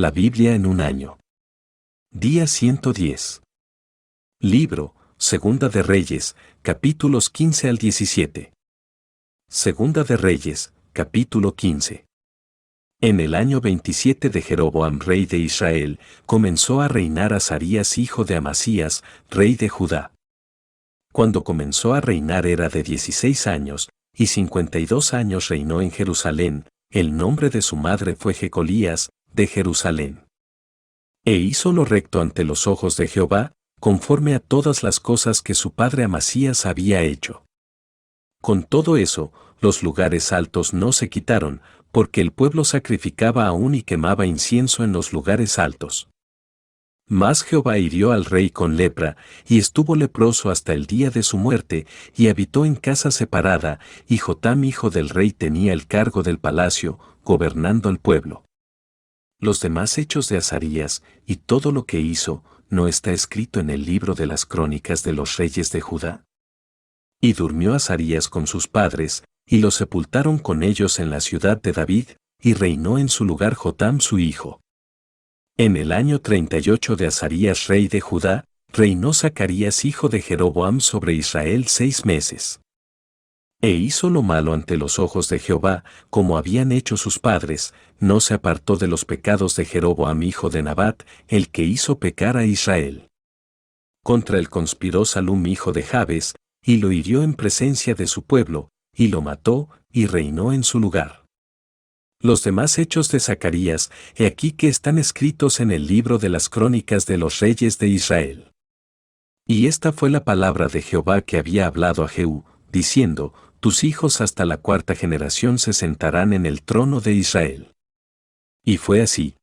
La Biblia en un año. Día 110. Libro, Segunda de Reyes, capítulos 15 al 17. Segunda de Reyes, capítulo 15. En el año 27 de Jeroboam rey de Israel, comenzó a reinar Azarías hijo de Amasías, rey de Judá. Cuando comenzó a reinar era de 16 años, y 52 años reinó en Jerusalén. El nombre de su madre fue Jecolías, de Jerusalén. E hizo lo recto ante los ojos de Jehová, conforme a todas las cosas que su padre Amasías había hecho. Con todo eso, los lugares altos no se quitaron, porque el pueblo sacrificaba aún y quemaba incienso en los lugares altos. Mas Jehová hirió al rey con lepra, y estuvo leproso hasta el día de su muerte, y habitó en casa separada, y Jotam hijo del rey tenía el cargo del palacio, gobernando el pueblo. Los demás hechos de Azarías, y todo lo que hizo, ¿no está escrito en el libro de las crónicas de los reyes de Judá? Y durmió Azarías con sus padres, y lo sepultaron con ellos en la ciudad de David, y reinó en su lugar Jotam su hijo. En el año 38 de Azarías rey de Judá, reinó Zacarías hijo de Jeroboam sobre Israel 6 meses. E hizo lo malo ante los ojos de Jehová, como habían hecho sus padres, no se apartó de los pecados de Jeroboam hijo de Nabat, el que hizo pecar a Israel. Contra él conspiró Salum hijo de Jabes, y lo hirió en presencia de su pueblo, y lo mató, y reinó en su lugar. Los demás hechos de Zacarías, he aquí que están escritos en el libro de las crónicas de los reyes de Israel. Y esta fue la palabra de Jehová que había hablado a Jehú, diciendo, tus hijos hasta la 4ª generación se sentarán en el trono de Israel. Y fue así.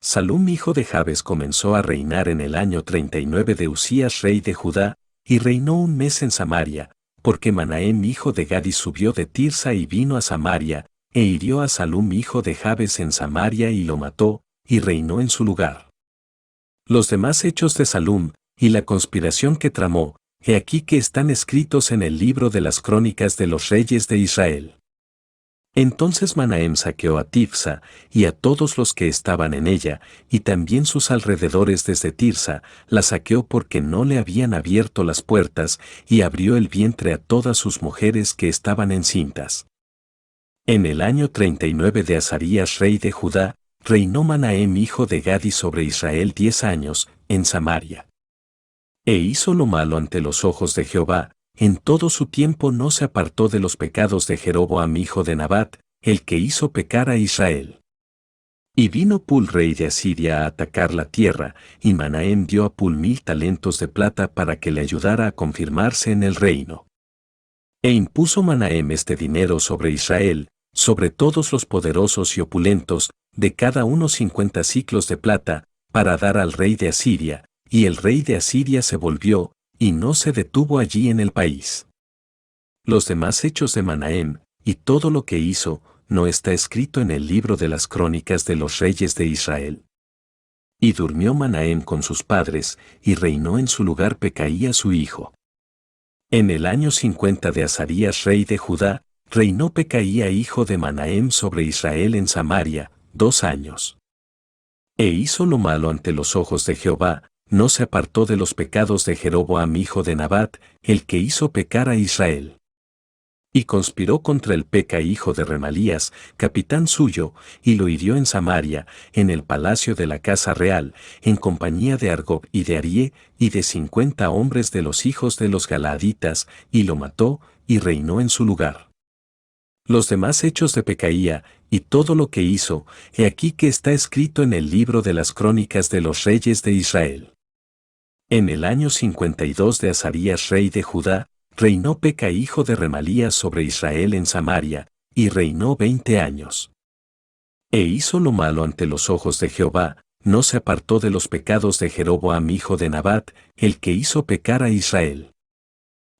Salum hijo de Jabes comenzó a reinar en el año 39 de Usías rey de Judá, y reinó 1 mes en Samaria, porque Manahem hijo de Gadis subió de Tirsa y vino a Samaria, e hirió a Salum hijo de Jabes en Samaria y lo mató, y reinó en su lugar. Los demás hechos de Salum, y la conspiración que tramó, he aquí que están escritos en el libro de las crónicas de los reyes de Israel. Entonces Manahem saqueó a Tifsa, y a todos los que estaban en ella, y también sus alrededores desde Tirsa, la saqueó porque no le habían abierto las puertas, y abrió el vientre a todas sus mujeres que estaban encintas. En el año 39 de Azarías rey de Judá, reinó Manahem hijo de Gadis sobre Israel 10 años, en Samaria. E hizo lo malo ante los ojos de Jehová, en todo su tiempo no se apartó de los pecados de Jeroboam hijo de Nabat, el que hizo pecar a Israel. Y vino Pul rey de Asiria a atacar la tierra, y Manahem dio a Pul 1000 talentos de plata para que le ayudara a confirmarse en el reino. E impuso Manahem este dinero sobre Israel, sobre todos los poderosos y opulentos, de cada uno 50 siclos de plata, para dar al rey de Asiria, y el rey de Asiria se volvió, y no se detuvo allí en el país. Los demás hechos de Manahem, y todo lo que hizo, ¿no está escrito en el libro de las crónicas de los reyes de Israel? Y durmió Manahem con sus padres, y reinó en su lugar Pecaía su hijo. En el año 50 de Azarías rey de Judá, reinó Pecaía hijo de Manahem sobre Israel en Samaria, 2 años. E hizo lo malo ante los ojos de Jehová, no se apartó de los pecados de Jeroboam hijo de Nabat, el que hizo pecar a Israel. Y conspiró contra el Peca hijo de Remalías, capitán suyo, y lo hirió en Samaria, en el palacio de la casa real, en compañía de Argob y de Arie, y de 50 hombres de los hijos de los Galaaditas, y lo mató, y reinó en su lugar. Los demás hechos de Pecaía, y todo lo que hizo, he aquí que está escrito en el libro de las crónicas de los reyes de Israel. En el año 52 de Azarías rey de Judá, reinó Peca hijo de Remalías sobre Israel en Samaria, y reinó 20 años. E hizo lo malo ante los ojos de Jehová, no se apartó de los pecados de Jeroboam hijo de Nabat, el que hizo pecar a Israel.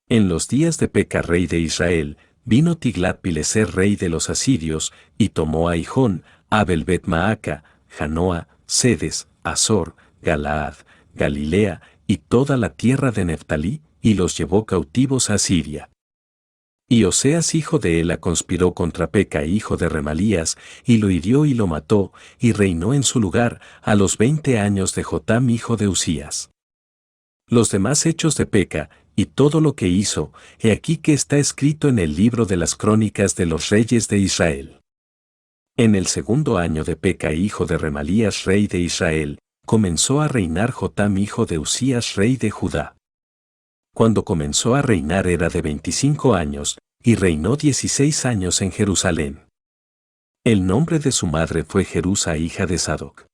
En los días de Peca rey de Israel, vino Tiglat-Pileser rey de los asirios, y tomó a Hijón, Abel Bet-Maaca, Janoa, Sedes, Azor, Galaad, Galilea, y toda la tierra de Neftalí, y los llevó cautivos a Siria. Y Oseas hijo de Ela conspiró contra Peca hijo de Remalías, y lo hirió y lo mató, y reinó en su lugar, a los 20 años de Jotam hijo de Usías. Los demás hechos de Peca, y todo lo que hizo, he aquí que está escrito en el libro de las crónicas de los reyes de Israel. En el segundo año de Peca hijo de Remalías rey de Israel, comenzó a reinar Jotam hijo de Usías rey de Judá. Cuando comenzó a reinar era de 25 años, y reinó 16 años en Jerusalén. El nombre de su madre fue Jerusa hija de Sadoc.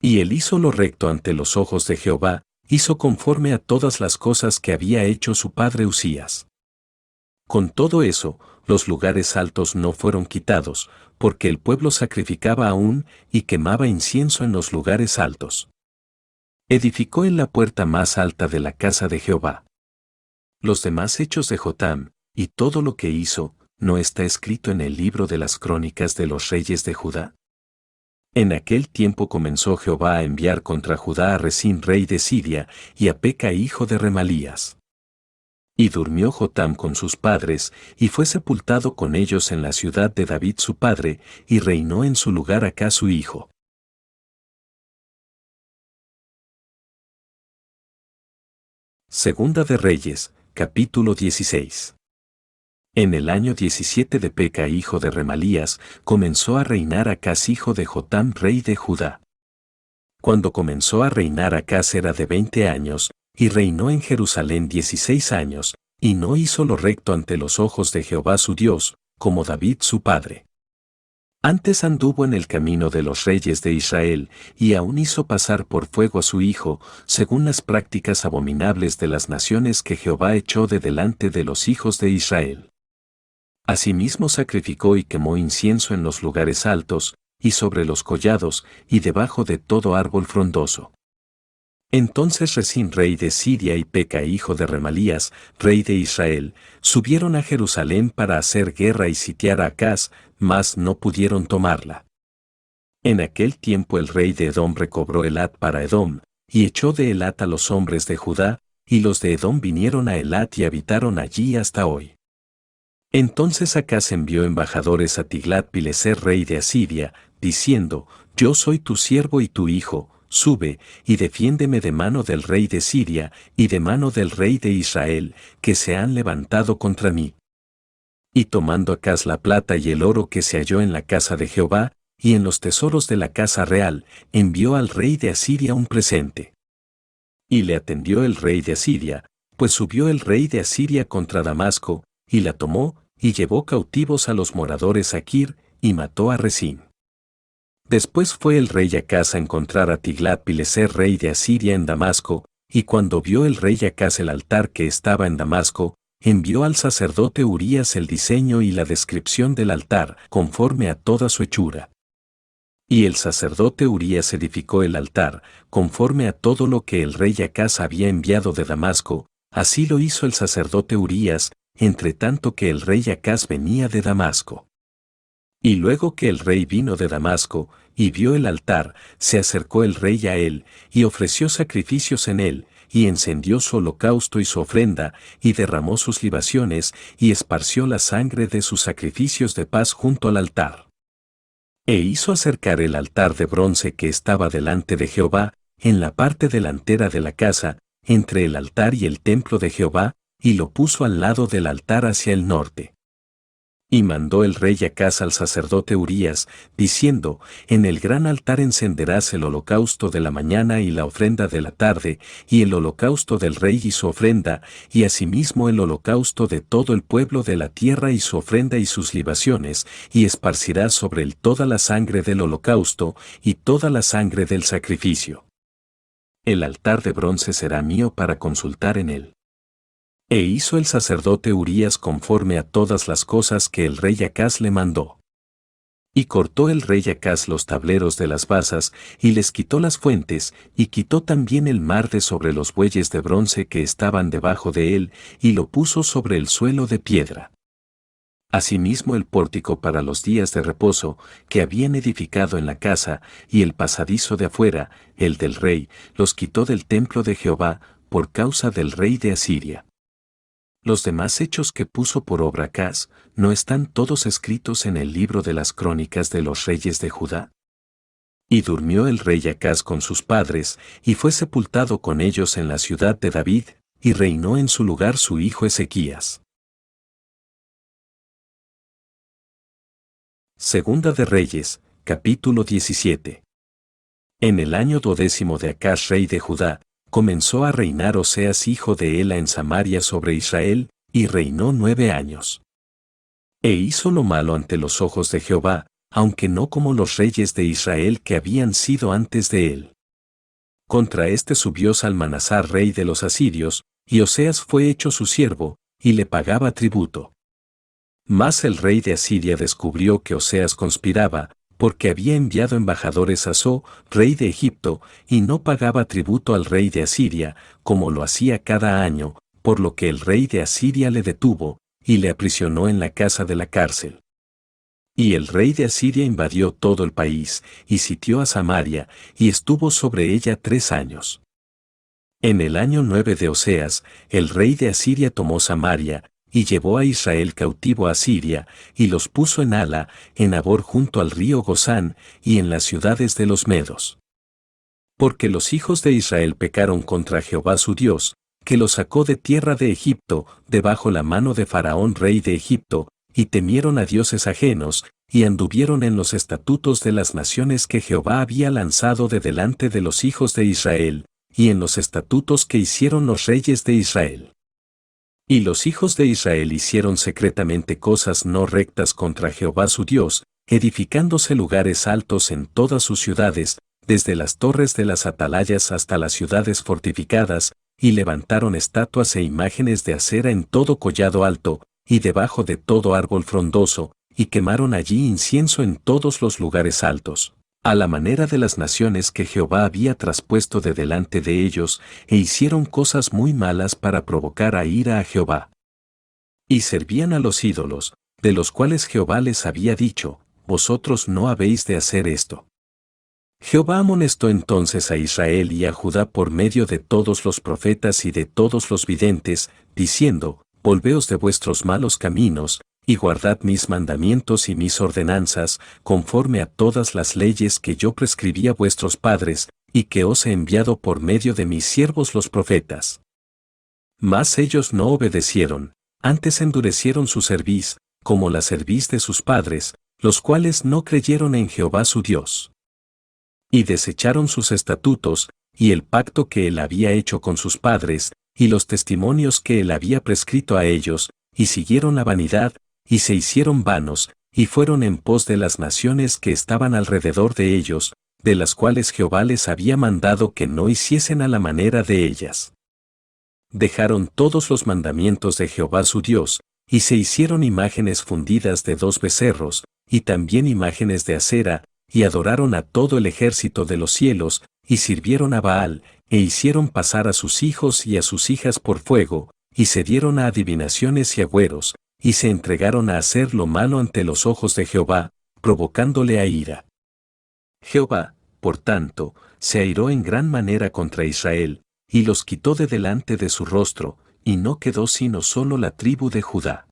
Y él hizo lo recto ante los ojos de Jehová, hizo conforme a todas las cosas que había hecho su padre Usías. Con todo eso, los lugares altos no fueron quitados, porque el pueblo sacrificaba aún y quemaba incienso en los lugares altos. Edificó en la puerta más alta de la casa de Jehová. Los demás hechos de Jotam, y todo lo que hizo, ¿no está escrito en el libro de las crónicas de los reyes de Judá? En aquel tiempo comenzó Jehová a enviar contra Judá a Resín rey de Siria, y a Peca hijo de Remalías. Y durmió Jotam con sus padres, y fue sepultado con ellos en la ciudad de David su padre, y reinó en su lugar Acaz su hijo. Segunda de Reyes, capítulo 16. En el año 17 de Peca hijo de Remalías, comenzó a reinar Acaz hijo de Jotam rey de Judá. Cuando comenzó a reinar Acaz era de 20 años, y reinó en Jerusalén 16 años, y no hizo lo recto ante los ojos de Jehová su Dios, como David su padre. Antes anduvo en el camino de los reyes de Israel, y aún hizo pasar por fuego a su hijo, según las prácticas abominables de las naciones que Jehová echó de delante de los hijos de Israel. Asimismo sacrificó y quemó incienso en los lugares altos, y sobre los collados, y debajo de todo árbol frondoso. Entonces Resín rey de Siria y Peca hijo de Remalías, rey de Israel, subieron a Jerusalén para hacer guerra y sitiar a Acaz, mas no pudieron tomarla. En aquel tiempo el rey de Edom recobró Elat para Edom, y echó de Elat a los hombres de Judá, y los de Edom vinieron a Elat y habitaron allí hasta hoy. Entonces Acaz envió embajadores a Tiglat-Pileser rey de Asiria, diciendo, Yo soy tu siervo y tu hijo, sube, y defiéndeme de mano del rey de Siria, y de mano del rey de Israel, que se han levantado contra mí. Y tomando Acaz la plata y el oro que se halló en la casa de Jehová, y en los tesoros de la casa real, envió al rey de Asiria un presente. Y le atendió el rey de Asiria, pues subió el rey de Asiria contra Damasco, y la tomó, y llevó cautivos a los moradores a Kir, y mató a Resín. Después fue el rey Acaz a encontrar a Tiglat-Pileser rey de Asiria en Damasco, y cuando vio el rey Acaz el altar que estaba en Damasco, envió al sacerdote Urías el diseño y la descripción del altar, conforme a toda su hechura. Y el sacerdote Urías edificó el altar, conforme a todo lo que el rey Acaz había enviado de Damasco, así lo hizo el sacerdote Urías, entre tanto que el rey Acaz venía de Damasco. Y luego que el rey vino de Damasco, y vio el altar, se acercó el rey a él, y ofreció sacrificios en él, y encendió su holocausto y su ofrenda, y derramó sus libaciones, y esparció la sangre de sus sacrificios de paz junto al altar. E hizo acercar el altar de bronce que estaba delante de Jehová, en la parte delantera de la casa, entre el altar y el templo de Jehová, y lo puso al lado del altar hacia el norte. Y mandó el rey Acaz al sacerdote Urías, diciendo, En el gran altar encenderás el holocausto de la mañana y la ofrenda de la tarde, y el holocausto del rey y su ofrenda, y asimismo el holocausto de todo el pueblo de la tierra y su ofrenda y sus libaciones, y esparcirás sobre él toda la sangre del holocausto, y toda la sangre del sacrificio. El altar de bronce será mío para consultar en él. E hizo el sacerdote Urías conforme a todas las cosas que el rey Acaz le mandó. Y cortó el rey Acaz los tableros de las basas, y les quitó las fuentes, y quitó también el mar de sobre los bueyes de bronce que estaban debajo de él, y lo puso sobre el suelo de piedra. Asimismo el pórtico para los días de reposo, que habían edificado en la casa, y el pasadizo de afuera, el del rey, los quitó del templo de Jehová, por causa del rey de Asiria. Los demás hechos que puso por obra Acaz, ¿no están todos escritos en el libro de las crónicas de los reyes de Judá? Y durmió el rey Acaz con sus padres, y fue sepultado con ellos en la ciudad de David, y reinó en su lugar su hijo Ezequías. Segunda de Reyes, capítulo 17. En el año 12 de Acaz rey de Judá, comenzó a reinar Oseas hijo de Ela en Samaria sobre Israel, y reinó 9 años. E hizo lo malo ante los ojos de Jehová, aunque no como los reyes de Israel que habían sido antes de él. Contra éste subió Salmanasar rey de los asirios, y Oseas fue hecho su siervo, y le pagaba tributo. Mas el rey de Asiria descubrió que Oseas conspiraba, porque había enviado embajadores a So, rey de Egipto, y no pagaba tributo al rey de Asiria, como lo hacía cada año, por lo que el rey de Asiria le detuvo, y le aprisionó en la casa de la cárcel. Y el rey de Asiria invadió todo el país, y sitió a Samaria, y estuvo sobre ella 3 años. En el año 9 de Oseas, el rey de Asiria tomó Samaria, y llevó a Israel cautivo a Siria, y los puso en Hala, en Abor junto al río Gozán, y en las ciudades de los medos. Porque los hijos de Israel pecaron contra Jehová su Dios, que los sacó de tierra de Egipto, debajo la mano de Faraón rey de Egipto, y temieron a dioses ajenos, y anduvieron en los estatutos de las naciones que Jehová había lanzado de delante de los hijos de Israel, y en los estatutos que hicieron los reyes de Israel. Y los hijos de Israel hicieron secretamente cosas no rectas contra Jehová su Dios, edificándose lugares altos en todas sus ciudades, desde las torres de las atalayas hasta las ciudades fortificadas, y levantaron estatuas e imágenes de acera en todo collado alto, y debajo de todo árbol frondoso, y quemaron allí incienso en todos los lugares altos, a la manera de las naciones que Jehová había traspuesto de delante de ellos, e hicieron cosas muy malas para provocar a ira a Jehová. Y servían a los ídolos, de los cuales Jehová les había dicho, vosotros no habéis de hacer esto. Jehová amonestó entonces a Israel y a Judá por medio de todos los profetas y de todos los videntes, diciendo, volveos de vuestros malos caminos, y guardad mis mandamientos y mis ordenanzas, conforme a todas las leyes que yo prescribí a vuestros padres, y que os he enviado por medio de mis siervos los profetas. Mas ellos no obedecieron, antes endurecieron su cerviz, como la cerviz de sus padres, los cuales no creyeron en Jehová su Dios. Y desecharon sus estatutos, y el pacto que él había hecho con sus padres, y los testimonios que él había prescrito a ellos, y siguieron la vanidad, y se hicieron vanos, y fueron en pos de las naciones que estaban alrededor de ellos, de las cuales Jehová les había mandado que no hiciesen a la manera de ellas. Dejaron todos los mandamientos de Jehová su Dios, y se hicieron imágenes fundidas de 2 becerros, y también imágenes de acera, y adoraron a todo el ejército de los cielos, y sirvieron a Baal, e hicieron pasar a sus hijos y a sus hijas por fuego, y se dieron a adivinaciones y agüeros, y se entregaron a hacer lo malo ante los ojos de Jehová, provocándole a ira. Jehová, por tanto, se airó en gran manera contra Israel, y los quitó de delante de su rostro, y no quedó sino solo la tribu de Judá.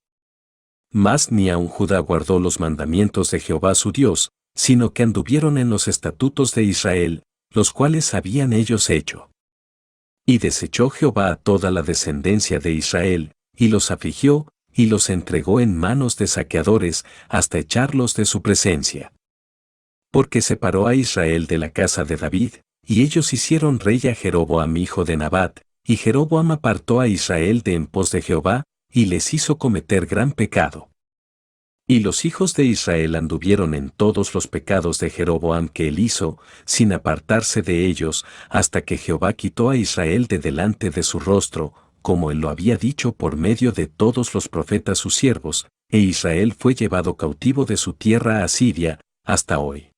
Mas ni aun Judá guardó los mandamientos de Jehová su Dios, sino que anduvieron en los estatutos de Israel, los cuales habían ellos hecho. Y desechó Jehová a toda la descendencia de Israel, y los afligió, y los entregó en manos de saqueadores, hasta echarlos de su presencia. Porque separó a Israel de la casa de David, y ellos hicieron rey a Jeroboam hijo de Nabat, y Jeroboam apartó a Israel de en pos de Jehová, y les hizo cometer gran pecado. Y los hijos de Israel anduvieron en todos los pecados de Jeroboam que él hizo, sin apartarse de ellos, hasta que Jehová quitó a Israel de delante de su rostro, como él lo había dicho por medio de todos los profetas sus siervos, e Israel fue llevado cautivo de su tierra a Asiria, hasta hoy.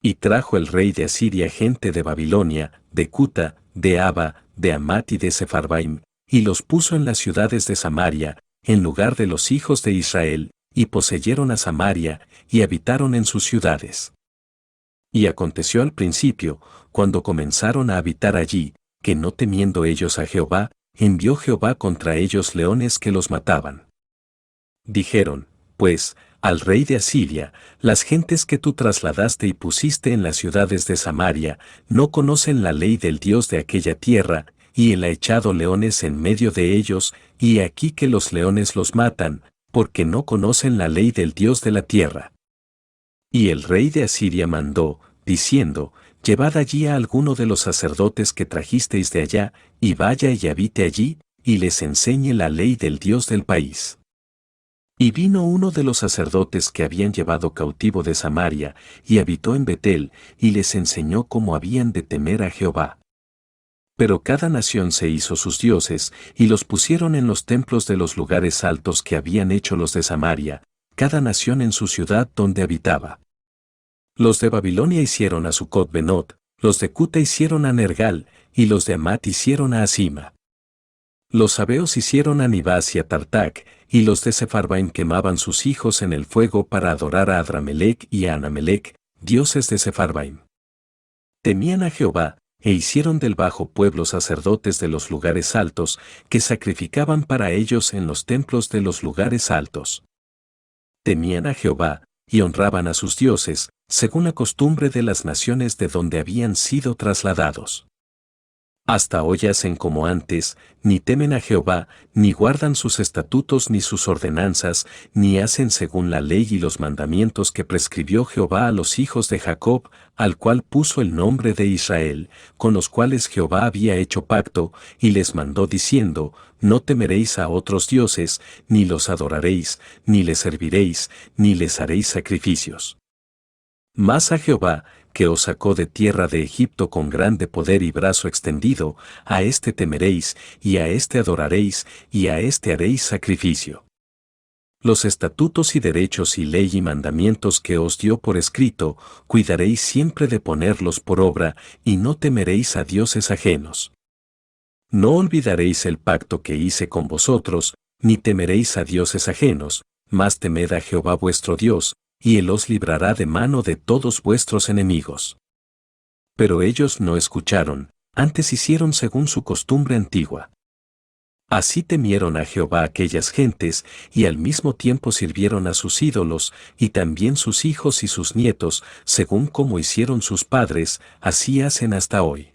Y trajo el rey de Asiria gente de Babilonia, de Cuta, de Aba, de Amat y de Sepharvaim, y los puso en las ciudades de Samaria, en lugar de los hijos de Israel, y poseyeron a Samaria, y habitaron en sus ciudades. Y aconteció al principio, cuando comenzaron a habitar allí, que no temiendo ellos a Jehová, envió Jehová contra ellos leones que los mataban. Dijeron, pues, al rey de Asiria, las gentes que tú trasladaste y pusiste en las ciudades de Samaria, no conocen la ley del Dios de aquella tierra, y él ha echado leones en medio de ellos, y aquí que los leones los matan, porque no conocen la ley del Dios de la tierra. Y el rey de Asiria mandó, diciendo, llevad allí a alguno de los sacerdotes que trajisteis de allá, y vaya y habite allí, y les enseñe la ley del Dios del país. Y vino uno de los sacerdotes que habían llevado cautivo de Samaria, y habitó en Betel, y les enseñó cómo habían de temer a Jehová. Pero cada nación se hizo sus dioses, y los pusieron en los templos de los lugares altos que habían hecho los de Samaria, cada nación en su ciudad donde habitaba. Los de Babilonia hicieron a Sucot-Benot, los de Cuta hicieron a Nergal, y los de Amat hicieron a Asima. Los sabeos hicieron a Nibás y a Tartac, y los de Sepharvaim quemaban sus hijos en el fuego para adorar a Adramelech y a Anamelech, dioses de Sepharvaim. Temían a Jehová, e hicieron del bajo pueblo sacerdotes de los lugares altos, que sacrificaban para ellos en los templos de los lugares altos. Temían a Jehová, y honraban a sus dioses, según la costumbre de las naciones de donde habían sido trasladados. Hasta hoy hacen como antes, ni temen a Jehová, ni guardan sus estatutos ni sus ordenanzas, ni hacen según la ley y los mandamientos que prescribió Jehová a los hijos de Jacob, al cual puso el nombre de Israel, con los cuales Jehová había hecho pacto, y les mandó diciendo, no temeréis a otros dioses, ni los adoraréis, ni les serviréis, ni les haréis sacrificios. Mas a Jehová, que os sacó de tierra de Egipto con grande poder y brazo extendido, a éste temeréis, y a éste adoraréis, y a éste haréis sacrificio. Los estatutos y derechos y ley y mandamientos que os dio por escrito, cuidaréis siempre de ponerlos por obra, y no temeréis a dioses ajenos. No olvidaréis el pacto que hice con vosotros, ni temeréis a dioses ajenos, mas temed a Jehová vuestro Dios, y él os librará de mano de todos vuestros enemigos. Pero ellos no escucharon, antes hicieron según su costumbre antigua. Así temieron a Jehová aquellas gentes, y al mismo tiempo sirvieron a sus ídolos, y también sus hijos y sus nietos, según como hicieron sus padres, así hacen hasta hoy.